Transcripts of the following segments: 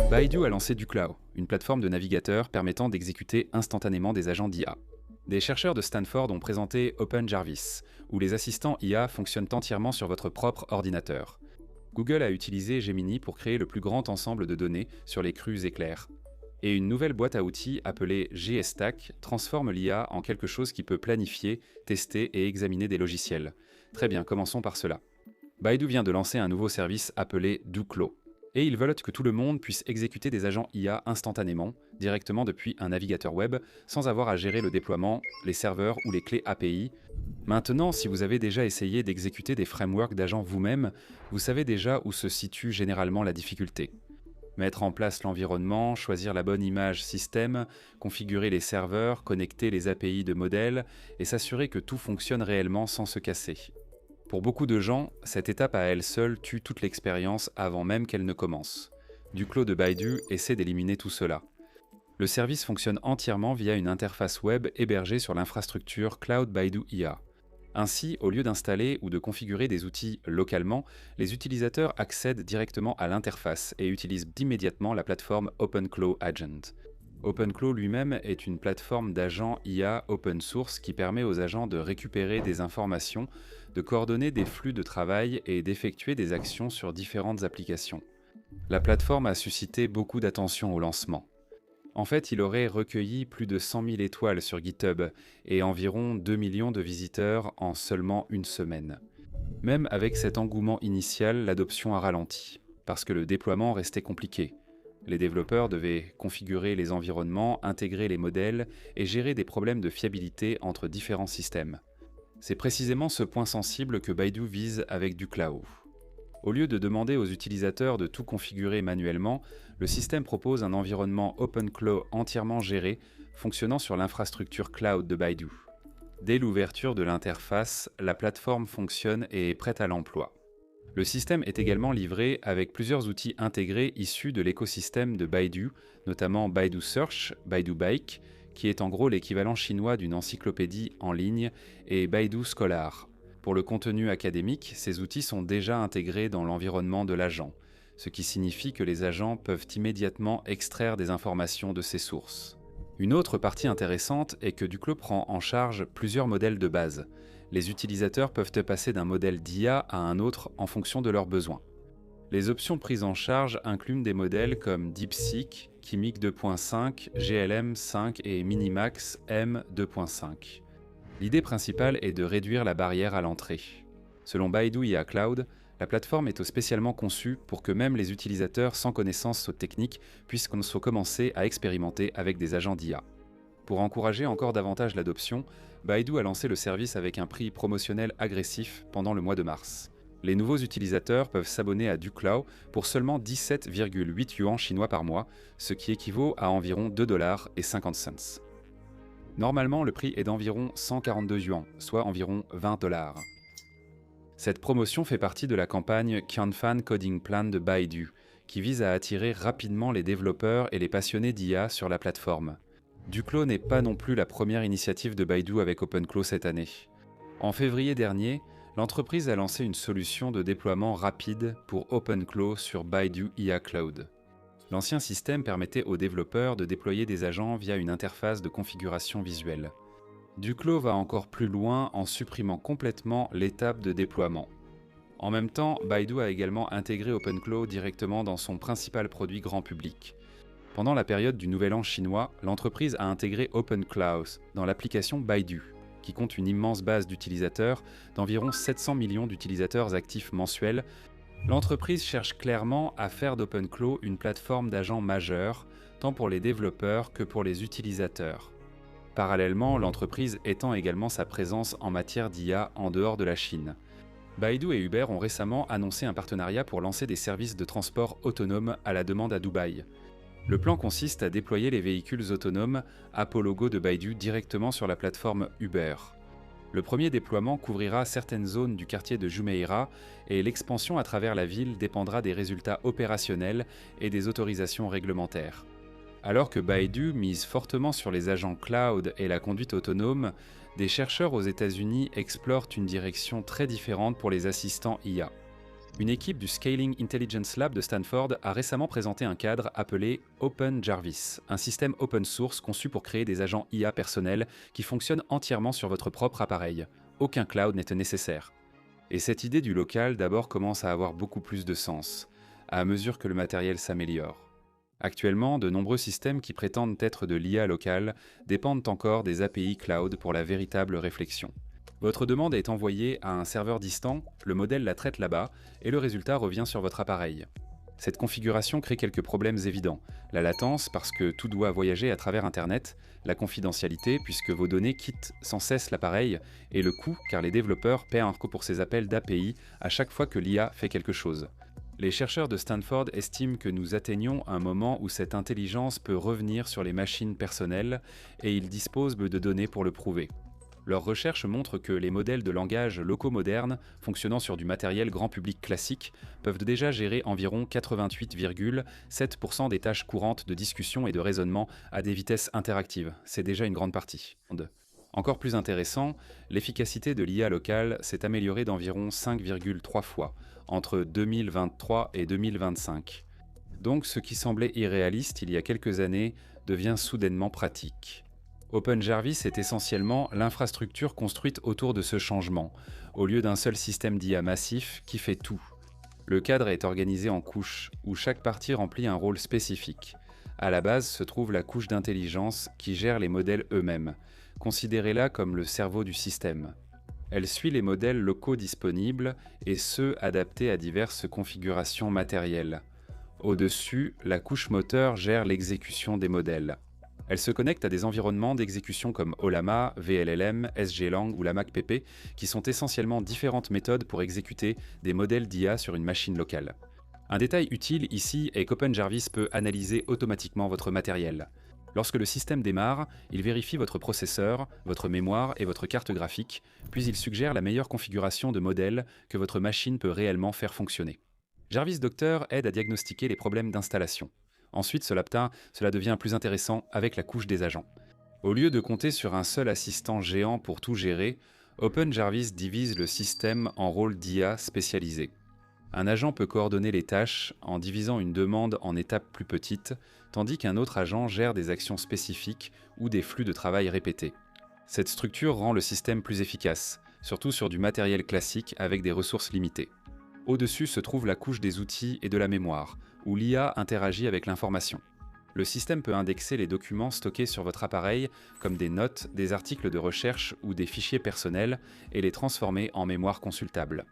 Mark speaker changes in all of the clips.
Speaker 1: Baidu a lancé Duclao, une plateforme de navigateur permettant d'exécuter instantanément des agents d'IA. Des chercheurs de Stanford ont présenté OpenJarvis, où les assistants IA fonctionnent entièrement sur votre propre ordinateur. Google a utilisé Gemini pour créer le plus grand ensemble de données sur les crues éclairs. Et une nouvelle boîte à outils appelée GStack transforme l'IA en quelque chose qui peut planifier, tester et examiner des logiciels. Très bien, commençons par cela. Baidu vient de lancer un nouveau service appelé Duclao. Et ils veulent que tout le monde puisse exécuter des agents IA instantanément, directement depuis un navigateur web, sans avoir à gérer le déploiement, les serveurs ou les clés API. Maintenant, si vous avez déjà essayé d'exécuter des frameworks d'agents vous-même, vous savez déjà où se situe généralement la difficulté. Mettre en place l'environnement, choisir la bonne image système, configurer les serveurs, connecter les API de modèles et s'assurer que tout fonctionne réellement sans se casser. Pour beaucoup de gens, cette étape à elle seule tue toute l'expérience avant même qu'elle ne commence. Duclao de Baidu essaie d'éliminer tout cela. Le service fonctionne entièrement via une interface web hébergée sur l'infrastructure Cloud Baidu IA. Ainsi, au lieu d'installer ou de configurer des outils localement, les utilisateurs accèdent directement à l'interface et utilisent immédiatement la plateforme OpenClaw Agent. OpenClaw lui-même est une plateforme d'agents IA open source qui permet aux agents de récupérer des informations, de coordonner des flux de travail et d'effectuer des actions sur différentes applications. La plateforme a suscité beaucoup d'attention au lancement. En fait, il aurait recueilli plus de 100 000 étoiles sur GitHub et environ 2 millions de visiteurs en seulement une semaine. Même avec cet engouement initial, l'adoption a ralenti, parce que le déploiement restait compliqué. Les développeurs devaient configurer les environnements, intégrer les modèles et gérer des problèmes de fiabilité entre différents systèmes. C'est précisément ce point sensible que Baidu vise avec Duclao. Au lieu de demander aux utilisateurs de tout configurer manuellement, le système propose un environnement OpenClaw entièrement géré, fonctionnant sur l'infrastructure cloud de Baidu. Dès l'ouverture de l'interface, la plateforme fonctionne et est prête à l'emploi. Le système est également livré avec plusieurs outils intégrés issus de l'écosystème de Baidu, notamment Baidu Search, Baidu Baike, qui est en gros l'équivalent chinois d'une encyclopédie en ligne, et Baidu Scholar. Pour le contenu académique, ces outils sont déjà intégrés dans l'environnement de l'agent, ce qui signifie que les agents peuvent immédiatement extraire des informations de ces sources. Une autre partie intéressante est que Duclao prend en charge plusieurs modèles de base. Les utilisateurs peuvent passer d'un modèle d'IA à un autre en fonction de leurs besoins. Les options prises en charge incluent des modèles comme DeepSeek, Kimi 2.5, GLM 5 et Minimax M 2.5. L'idée principale est de réduire la barrière à l'entrée. Selon Baidu IA Cloud, la plateforme est spécialement conçue pour que même les utilisateurs sans connaissance technique puissent commencer à expérimenter avec des agents d'IA. Pour encourager encore davantage l'adoption, Baidu a lancé le service avec un prix promotionnel agressif pendant le mois de mars. Les nouveaux utilisateurs peuvent s'abonner à Duclao pour seulement 17,8 yuan chinois par mois, ce qui équivaut à environ 2,50 $. Normalement, le prix est d'environ 142 yuan, soit environ 20 $. Cette promotion fait partie de la campagne Qianfan Coding Plan de Baidu, qui vise à attirer rapidement les développeurs et les passionnés d'IA sur la plateforme. Duclao n'est pas non plus la première initiative de Baidu avec OpenClaw cette année. En février dernier, l'entreprise a lancé une solution de déploiement rapide pour OpenClaw sur Baidu IA Cloud. L'ancien système permettait aux développeurs de déployer des agents via une interface de configuration visuelle. Duclao va encore plus loin en supprimant complètement l'étape de déploiement. En même temps, Baidu a également intégré OpenClaw directement dans son principal produit grand public. Pendant la période du Nouvel An chinois, l'entreprise a intégré OpenClaw dans l'application Baidu, qui compte une immense base d'utilisateurs d'environ 700 millions d'utilisateurs actifs mensuels. L'entreprise cherche clairement à faire d'OpenClaw une plateforme d'agents majeure, tant pour les développeurs que pour les utilisateurs. Parallèlement, l'entreprise étend également sa présence en matière d'IA en dehors de la Chine. Baidu et Uber ont récemment annoncé un partenariat pour lancer des services de transport autonomes à la demande à Dubaï. Le plan consiste à déployer les véhicules autonomes Apollo Go de Baidu directement sur la plateforme Uber. Le premier déploiement couvrira certaines zones du quartier de Jumeirah et l'expansion à travers la ville dépendra des résultats opérationnels et des autorisations réglementaires. Alors que Baidu mise fortement sur les agents cloud et la conduite autonome, des chercheurs aux États-Unis explorent une direction très différente pour les assistants IA. Une équipe du Scaling Intelligence Lab de Stanford a récemment présenté un cadre appelé Open Jarvis, un système open source conçu pour créer des agents IA personnels qui fonctionnent entièrement sur votre propre appareil. Aucun cloud n'est nécessaire. Et cette idée du local d'abord commence à avoir beaucoup plus de sens, à mesure que le matériel s'améliore. Actuellement, de nombreux systèmes qui prétendent être de l'IA locale dépendent encore des API cloud pour la véritable réflexion. Votre demande est envoyée à un serveur distant, le modèle la traite là-bas, et le résultat revient sur votre appareil. Cette configuration crée quelques problèmes évidents. La latence, parce que tout doit voyager à travers Internet, la confidentialité, puisque vos données quittent sans cesse l'appareil, et le coût, car les développeurs paient un coût pour ces appels d'API à chaque fois que l'IA fait quelque chose. Les chercheurs de Stanford estiment que nous atteignons un moment où cette intelligence peut revenir sur les machines personnelles, et ils disposent de données pour le prouver. Leurs recherches montrent que les modèles de langage locaux modernes, fonctionnant sur du matériel grand public classique, peuvent déjà gérer environ 88,7% des tâches courantes de discussion et de raisonnement à des vitesses interactives. C'est déjà une grande partie. Encore plus intéressant, l'efficacité de l'IA locale s'est améliorée d'environ 5,3 fois entre 2023 et 2025. Donc ce qui semblait irréaliste il y a quelques années devient soudainement pratique. Open Jarvis est essentiellement l'infrastructure construite autour de ce changement, au lieu d'un seul système d'IA massif qui fait tout. Le cadre est organisé en couches, où chaque partie remplit un rôle spécifique. À la base se trouve la couche d'intelligence qui gère les modèles eux-mêmes. Considérez-la comme le cerveau du système. Elle suit les modèles locaux disponibles et ceux adaptés à diverses configurations matérielles. Au-dessus, la couche moteur gère l'exécution des modèles. Elle se connecte à des environnements d'exécution comme Ollama, VLLM, SGLang ou la MacPP, qui sont essentiellement différentes méthodes pour exécuter des modèles d'IA sur une machine locale. Un détail utile ici est qu'OpenJarvis peut analyser automatiquement votre matériel. Lorsque le système démarre, il vérifie votre processeur, votre mémoire et votre carte graphique, puis il suggère la meilleure configuration de modèle que votre machine peut réellement faire fonctionner. Jarvis Doctor aide à diagnostiquer les problèmes d'installation. Ensuite, cela devient plus intéressant avec la couche des agents. Au lieu de compter sur un seul assistant géant pour tout gérer, OpenJarvis divise le système en rôles d'IA spécialisés. Un agent peut coordonner les tâches en divisant une demande en étapes plus petites, tandis qu'un autre agent gère des actions spécifiques ou des flux de travail répétés. Cette structure rend le système plus efficace, surtout sur du matériel classique avec des ressources limitées. Au-dessus se trouve la couche des outils et de la mémoire, où l'IA interagit avec l'information. Le système peut indexer les documents stockés sur votre appareil, comme des notes, des articles de recherche ou des fichiers personnels, et les transformer en mémoire consultable.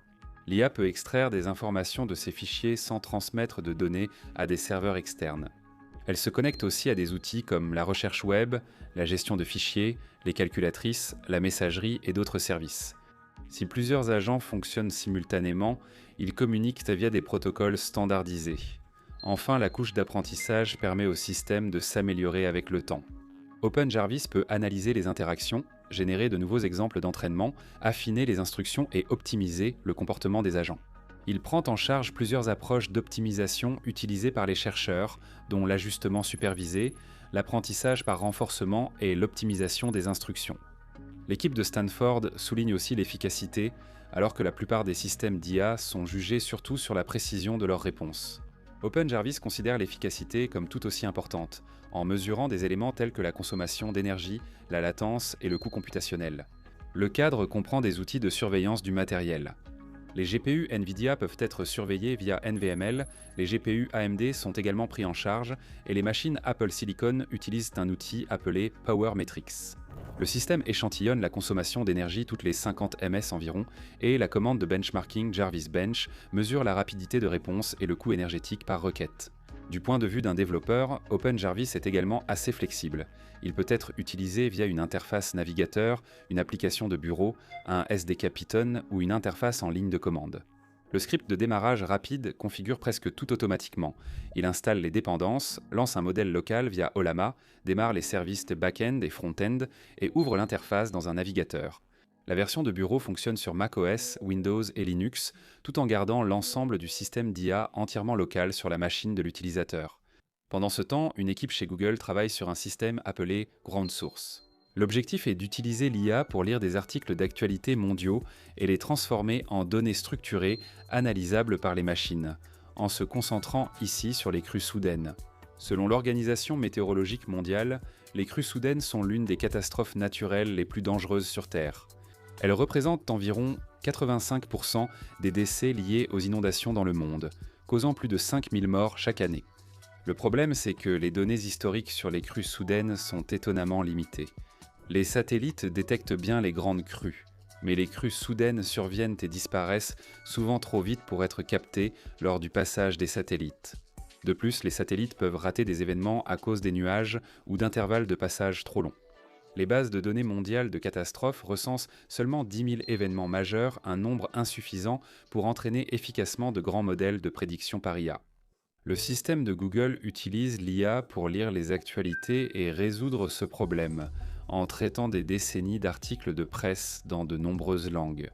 Speaker 1: L'IA peut extraire des informations de ces fichiers sans transmettre de données à des serveurs externes. Elle se connecte aussi à des outils comme la recherche web, la gestion de fichiers, les calculatrices, la messagerie et d'autres services. Si plusieurs agents fonctionnent simultanément, ils communiquent via des protocoles standardisés. Enfin, la couche d'apprentissage permet au système de s'améliorer avec le temps. OpenJarvis peut analyser les interactions, générer de nouveaux exemples d'entraînement, affiner les instructions et optimiser le comportement des agents. Il prend en charge plusieurs approches d'optimisation utilisées par les chercheurs, dont l'ajustement supervisé, l'apprentissage par renforcement et l'optimisation des instructions. L'équipe de Stanford souligne aussi l'efficacité, alors que la plupart des systèmes d'IA sont jugés surtout sur la précision de leurs réponses. OpenJarvis considère l'efficacité comme tout aussi importante, en mesurant des éléments tels que la consommation d'énergie, la latence et le coût computationnel. Le cadre comprend des outils de surveillance du matériel. Les GPU NVIDIA peuvent être surveillés via NVML, les GPU AMD sont également pris en charge, et les machines Apple Silicon utilisent un outil appelé Power Metrics. Le système échantillonne la consommation d'énergie toutes les 50 ms environ, et la commande de benchmarking Jarvis Bench mesure la rapidité de réponse et le coût énergétique par requête. Du point de vue d'un développeur, OpenJarvis est également assez flexible. Il peut être utilisé via une interface navigateur, une application de bureau, un SDK Python ou une interface en ligne de commande. Le script de démarrage rapide configure presque tout automatiquement. Il installe les dépendances, lance un modèle local via Ollama, démarre les services de back-end et front-end et ouvre l'interface dans un navigateur. La version de bureau fonctionne sur macOS, Windows et Linux, tout en gardant l'ensemble du système d'IA entièrement local sur la machine de l'utilisateur. Pendant ce temps, une équipe chez Google travaille sur un système appelé Ground Source. L'objectif est d'utiliser l'IA pour lire des articles d'actualité mondiaux et les transformer en données structurées, analysables par les machines, en se concentrant ici sur les crues soudaines. Selon l'Organisation météorologique mondiale, les crues soudaines sont l'une des catastrophes naturelles les plus dangereuses sur Terre. Elles représentent environ 85% des décès liés aux inondations dans le monde, causant plus de 5000 morts chaque année. Le problème, c'est que les données historiques sur les crues soudaines sont étonnamment limitées. Les satellites détectent bien les grandes crues, mais les crues soudaines surviennent et disparaissent souvent trop vite pour être captées lors du passage des satellites. De plus, les satellites peuvent rater des événements à cause des nuages ou d'intervalles de passage trop longs. Les bases de données mondiales de catastrophes recensent seulement 10 000 événements majeurs, un nombre insuffisant pour entraîner efficacement de grands modèles de prédiction par IA. Le système de Google utilise l'IA pour lire les actualités et résoudre ce problème, en traitant des décennies d'articles de presse dans de nombreuses langues.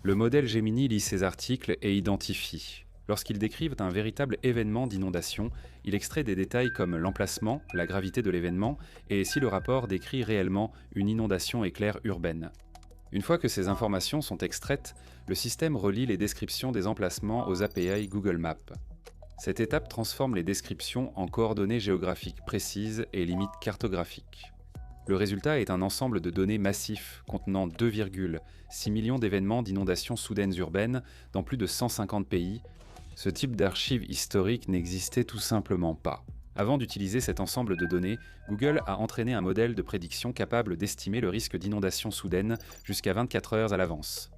Speaker 1: Le modèle Gemini lit ces articles et identifie. Lorsqu'ils décrivent un véritable événement d'inondation, il extrait des détails comme l'emplacement, la gravité de l'événement et si le rapport décrit réellement une inondation éclair urbaine. Une fois que ces informations sont extraites, le système relie les descriptions des emplacements aux API Google Maps. Cette étape transforme les descriptions en coordonnées géographiques précises et limites cartographiques. Le résultat est un ensemble de données massif contenant 2,6 millions d'événements d'inondations soudaines urbaines dans plus de 150 pays. Ce type d'archives historiques n'existait tout simplement pas. Avant d'utiliser cet ensemble de données, Google a entraîné un modèle de prédiction capable d'estimer le risque d'inondation soudaine jusqu'à 24 heures à l'avance.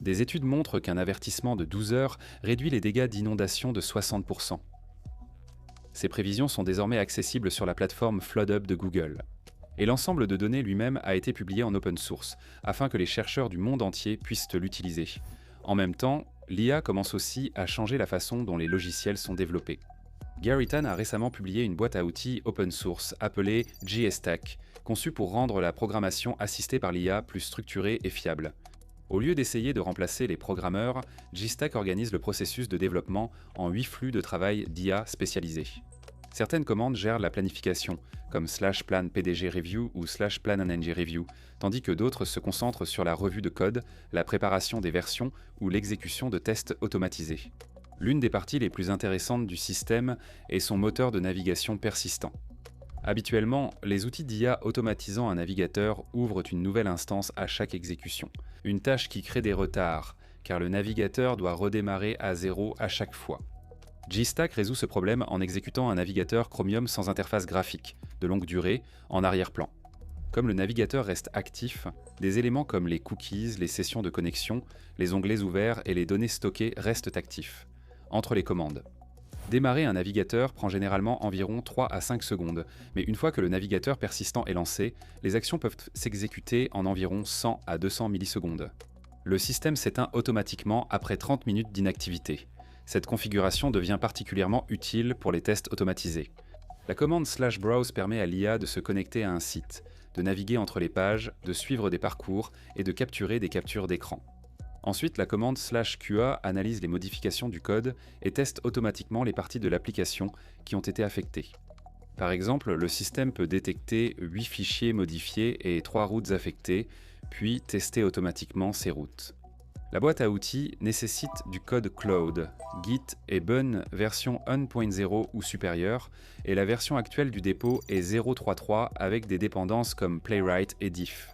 Speaker 1: Des études montrent qu'un avertissement de 12 heures réduit les dégâts d'inondation de 60%. Ces prévisions sont désormais accessibles sur la plateforme FloodHub de Google. Et l'ensemble de données lui-même a été publié en open source, afin que les chercheurs du monde entier puissent l'utiliser. En même temps, l'IA commence aussi à changer la façon dont les logiciels sont développés. Gary Tan a récemment publié une boîte à outils open source appelée GStack, conçue pour rendre la programmation assistée par l'IA plus structurée et fiable. Au lieu d'essayer de remplacer les programmeurs, GStack organise le processus de développement en 8 flux de travail d'IA spécialisés. Certaines commandes gèrent la planification, comme /plan PDG Review ou /plan NG Review, tandis que d'autres se concentrent sur la revue de code, la préparation des versions ou l'exécution de tests automatisés. L'une des parties les plus intéressantes du système est son moteur de navigation persistant. Habituellement, les outils d'IA automatisant un navigateur ouvrent une nouvelle instance à chaque exécution, une tâche qui crée des retards, car le navigateur doit redémarrer à zéro à chaque fois. GStack résout ce problème en exécutant un navigateur Chromium sans interface graphique, de longue durée, en arrière-plan. Comme le navigateur reste actif, des éléments comme les cookies, les sessions de connexion, les onglets ouverts et les données stockées restent actifs, entre les commandes. Démarrer un navigateur prend généralement environ 3 à 5 secondes, mais une fois que le navigateur persistant est lancé, les actions peuvent s'exécuter en environ 100 à 200 millisecondes. Le système s'éteint automatiquement après 30 minutes d'inactivité. Cette configuration devient particulièrement utile pour les tests automatisés. La commande /browse permet à l'IA de se connecter à un site, de naviguer entre les pages, de suivre des parcours et de capturer des captures d'écran. Ensuite, la commande /QA analyse les modifications du code et teste automatiquement les parties de l'application qui ont été affectées. Par exemple, le système peut détecter 8 fichiers modifiés et 3 routes affectées, puis tester automatiquement ces routes. La boîte à outils nécessite du code Cloud. Git est Bun version 1.0 ou supérieure, et la version actuelle du dépôt est 0.3.3 avec des dépendances comme Playwright et Diff.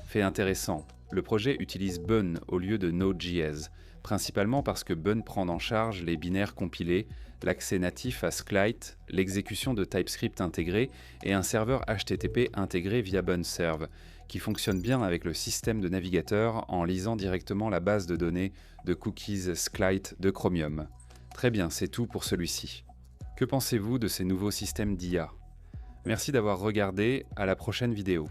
Speaker 1: Fait intéressant, le projet utilise Bun au lieu de Node.js, principalement parce que Bun prend en charge les binaires compilés, l'accès natif à Sklite, l'exécution de TypeScript intégré et un serveur HTTP intégré via BunServe, qui fonctionne bien avec le système de navigateur en lisant directement la base de données de cookies Sklite de Chromium. Très bien, c'est tout pour celui-ci. Que pensez-vous de ces nouveaux systèmes d'IA ? Merci d'avoir regardé, à la prochaine vidéo.